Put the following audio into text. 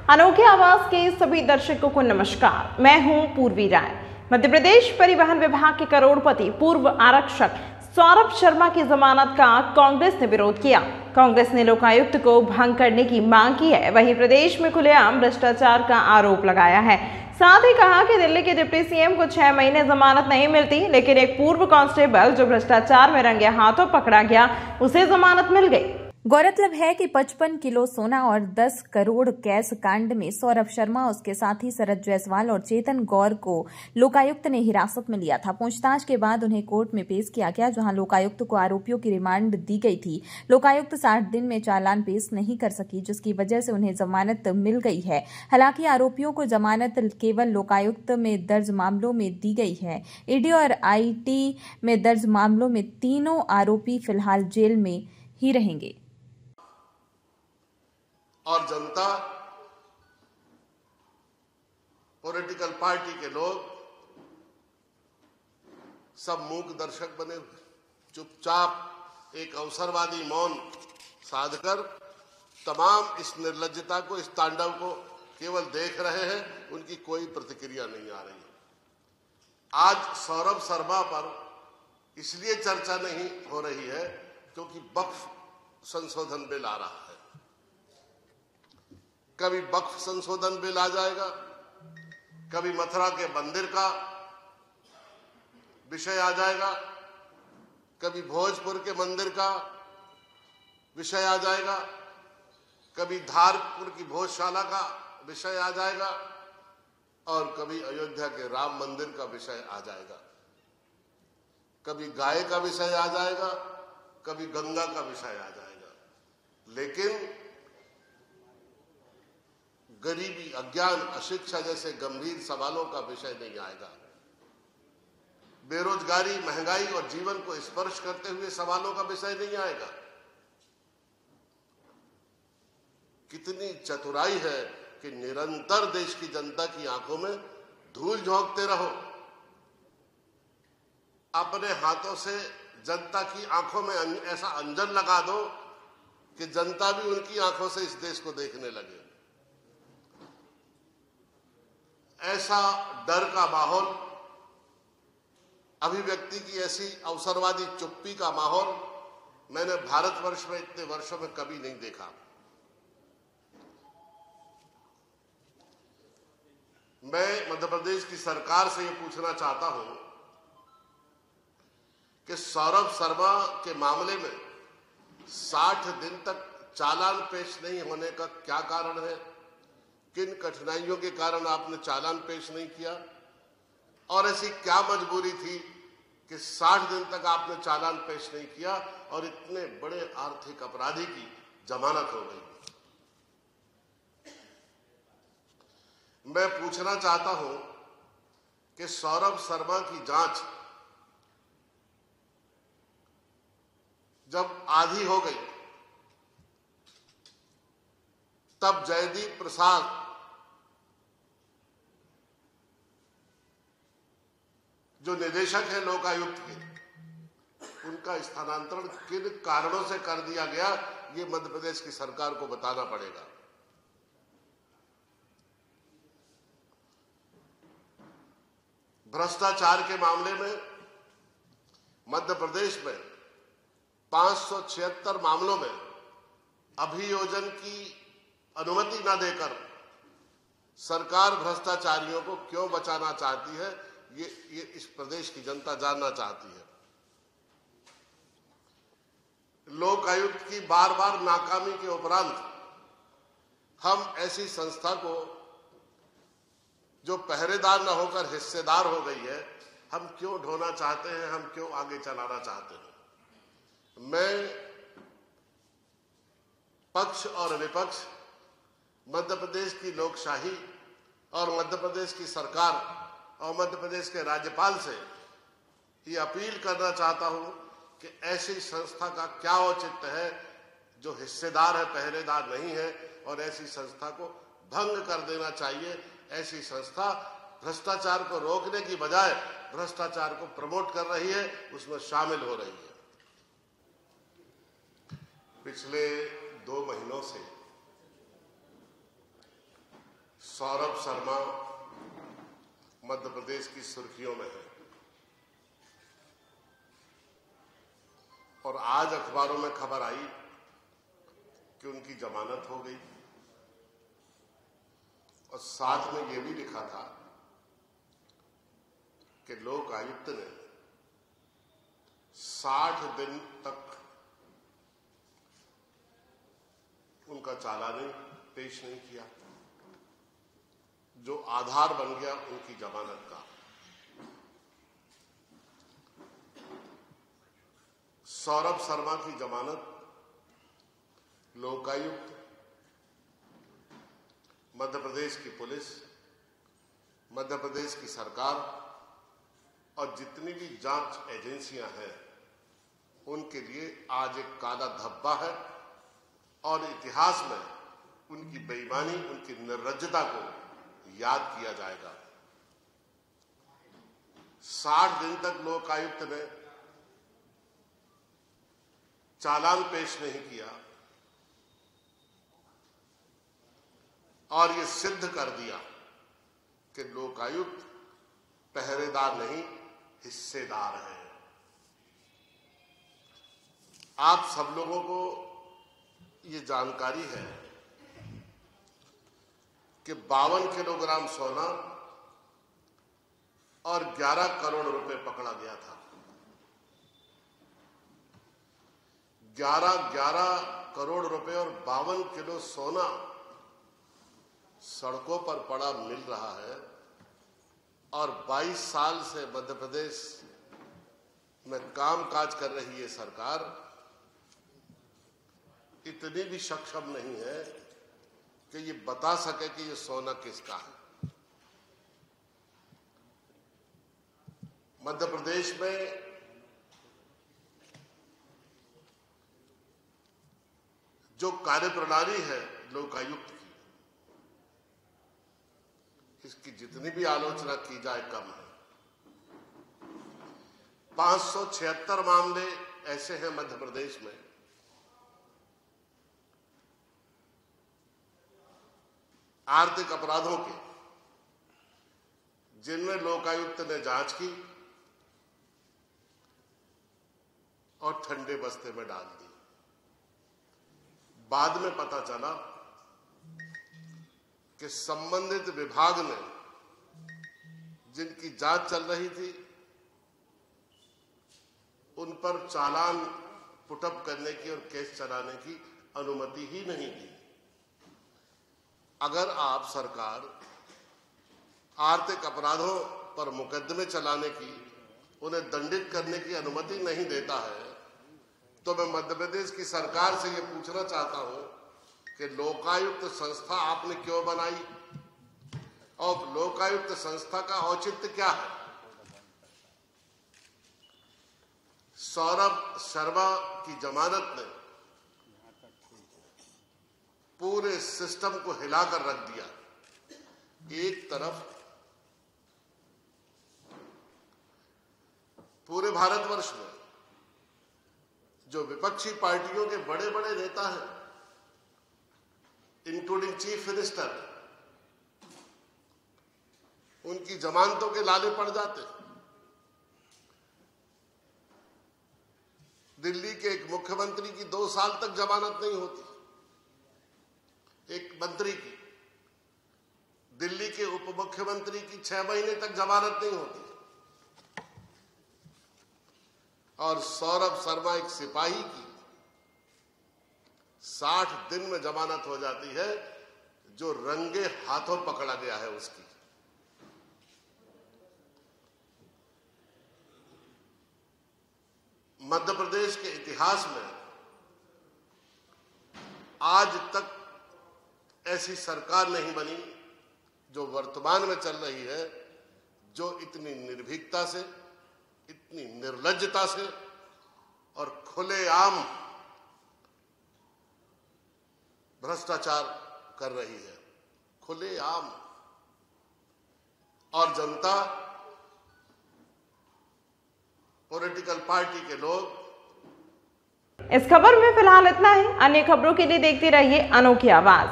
अनोखे आवाज के सभी दर्शकों को नमस्कार। मैं हूं पूर्वी राय। मध्य प्रदेश परिवहन विभाग के करोड़पति पूर्व आरक्षक सौरभ शर्मा की जमानत का कांग्रेस ने विरोध किया। कांग्रेस ने लोकायुक्त को भंग करने की मांग की है। वहीं प्रदेश में खुलेआम भ्रष्टाचार का आरोप लगाया है। साथ ही कहा कि दिल्ली के डिप्टी सीएम को 6 महीने जमानत नहीं मिलती, लेकिन एक पूर्व कांस्टेबल जो भ्रष्टाचार में रंगे हाथों पकड़ा गया, उसे जमानत मिल गई। गौरतलब है कि 55 किलो सोना और 10 करोड़ कैश कांड में सौरभ शर्मा, उसके साथी शरद जायसवाल और चेतन गौर को लोकायुक्त ने हिरासत में लिया था। पूछताछ के बाद उन्हें कोर्ट में पेश किया गया, जहां लोकायुक्त को आरोपियों की रिमांड दी गई थी। लोकायुक्त 60 दिन में चालान पेश नहीं कर सकी, जिसकी वजह से उन्हें जमानत मिल गई है। हालांकि आरोपियों को जमानत केवल लोकायुक्त में दर्ज मामलों में दी गई है। ईडी और आईटी में दर्ज मामलों में तीनों आरोपी फिलहाल जेल में ही रहेंगे। और जनता, पॉलिटिकल पार्टी के लोग सब मूक दर्शक बने हुए, चुपचाप एक अवसरवादी मौन साधकर तमाम इस निर्लज्जता को, इस तांडव को केवल देख रहे हैं। उनकी कोई प्रतिक्रिया नहीं आ रही। आज सौरभ शर्मा पर इसलिए चर्चा नहीं हो रही है क्योंकि वक्फ संशोधन बिल आ रहा है। कभी वक्फ संशोधन बिल आ जाएगा, कभी मथुरा के मंदिर का विषय आ जाएगा, कभी भोजपुर के मंदिर का विषय आ जाएगा, कभी धारपुर की भोजशाला का विषय आ जाएगा और कभी अयोध्या के राम मंदिर का विषय आ जाएगा। कभी गाय का विषय आ जाएगा, कभी गंगा का विषय आ जाएगा। लेकिन गरीबी, अज्ञान, अशिक्षा जैसे गंभीर सवालों का विषय नहीं आएगा। बेरोजगारी, महंगाई और जीवन को स्पर्श करते हुए सवालों का विषय नहीं आएगा। कितनी चतुराई है कि निरंतर देश की जनता की आंखों में धूल झोंकते रहो। अपने हाथों से जनता की आंखों में ऐसा अंजन लगा दो कि जनता भी उनकी आंखों से इस देश को देखने लगे। ऐसा डर का माहौल, अभिव्यक्ति की ऐसी अवसरवादी चुप्पी का माहौल मैंने भारतवर्ष में इतने वर्षों में कभी नहीं देखा। मैं मध्य प्रदेश की सरकार से यह पूछना चाहता हूं कि सौरभ शर्मा के मामले में 60 दिन तक चालान पेश नहीं होने का क्या कारण है? किन कठिनाइयों के कारण आपने चालान पेश नहीं किया और ऐसी क्या मजबूरी थी कि 60 दिन तक आपने चालान पेश नहीं किया और इतने बड़े आर्थिक अपराधी की जमानत हो गई? मैं पूछना चाहता हूं कि सौरभ शर्मा की जांच जब आधी हो गई, तब जयदीप प्रसाद जो निदेशक है लोकायुक्त के, उनका स्थानांतरण किन कारणों से कर दिया गया, ये मध्य प्रदेश की सरकार को बताना पड़ेगा। भ्रष्टाचार के मामले में मध्य प्रदेश में 576 मामलों में अभियोजन की अनुमति न देकर सरकार भ्रष्टाचारियों को क्यों बचाना चाहती है, ये इस प्रदेश की जनता जानना चाहती है। लोकायुक्त की बार बार नाकामी के उपरांत हम ऐसी संस्था को जो पहरेदार न होकर हिस्सेदार हो गई है, हम क्यों ढोना चाहते हैं, हम क्यों आगे चलाना चाहते हैं? मैं पक्ष और विपक्ष, मध्य प्रदेश की लोकशाही और मध्य प्रदेश की सरकार और मध्य प्रदेश के राज्यपाल से ये अपील करना चाहता हूं कि ऐसी संस्था का क्या औचित्य है जो हिस्सेदार है, पहरेदार नहीं है, और ऐसी संस्था को भंग कर देना चाहिए। ऐसी संस्था भ्रष्टाचार को रोकने की बजाय भ्रष्टाचार को प्रमोट कर रही है, उसमें शामिल हो रही है। पिछले 2 महीनों से सौरभ शर्मा मध्य प्रदेश की सुर्खियों में है और आज अखबारों में खबर आई कि उनकी जमानत हो गई और साथ में यह भी लिखा था कि लोक आयुक्त ने 60 दिन तक उनका चालान पेश नहीं किया, जो आधार बन गया उनकी जमानत का। सौरभ शर्मा की जमानत लोकायुक्त, मध्य प्रदेश की पुलिस, मध्य प्रदेश की सरकार और जितनी भी जांच एजेंसियां हैं उनके लिए आज एक काला धब्बा है और इतिहास में उनकी बेईमानी, उनकी निर्लज्जता को याद किया जाएगा। 60 दिन तक लोक आयुक्त ने चालान पेश नहीं किया और ये सिद्ध कर दिया कि लोक आयुक्त पहरेदार नहीं, हिस्सेदार है। आप सब लोगों को ये जानकारी है कि 52 किलोग्राम सोना और 11 करोड़ रुपए पकड़ा गया था। 11 करोड़ रुपए और 52 किलो सोना सड़कों पर पड़ा मिल रहा है और 22 साल से मध्य प्रदेश में कामकाज कर रही ये सरकार इतनी भी सक्षम नहीं है कि ये बता सके कि ये सोना किसका है। मध्य प्रदेश में जो कार्यप्रणाली है लोकायुक्त की, इसकी जितनी भी आलोचना की जाए कम है। 576 मामले ऐसे हैं मध्य प्रदेश में आर्थिक अपराधों के, जिनमें लोकायुक्त ने जांच की और ठंडे बस्ते में डाल दी। बाद में पता चला कि संबंधित विभाग ने जिनकी जांच चल रही थी उन पर चालान पुटअप करने की और केस चलाने की अनुमति ही नहीं दी। अगर आप सरकार आर्थिक अपराधों पर मुकदमे चलाने की, उन्हें दंडित करने की अनुमति नहीं देता है, तो मैं मध्य प्रदेश की सरकार से ये पूछना चाहता हूं कि लोकायुक्त संस्था आपने क्यों बनाई और लोकायुक्त संस्था का औचित्य क्या है। सौरभ शर्मा की जमानत ने पूरे सिस्टम को हिलाकर रख दिया। एक तरफ पूरे भारतवर्ष में जो विपक्षी पार्टियों के बड़े बड़े नेता हैं, इंक्लूडिंग चीफ मिनिस्टर, उनकी जमानतों के लाले पड़ जाते। दिल्ली के एक मुख्यमंत्री की 2 साल तक जमानत नहीं होती, एक मंत्री की, दिल्ली के उप मुख्यमंत्री की 6 महीने तक जमानत नहीं होती और सौरभ शर्मा एक सिपाही की 60 दिन में जमानत हो जाती है, जो रंगे हाथों पकड़ा गया है उसकी। मध्य प्रदेश के इतिहास में आज तक ऐसी सरकार नहीं बनी जो वर्तमान में चल रही है, जो इतनी निर्भीकता से, इतनी निर्लज्जता से और खुलेआम भ्रष्टाचार कर रही है, खुलेआम। और जनता, पॉलिटिकल पार्टी के लोग। इस खबर में फिलहाल इतना ही। अन्य खबरों के लिए देखते रहिए अनोखी आवाज।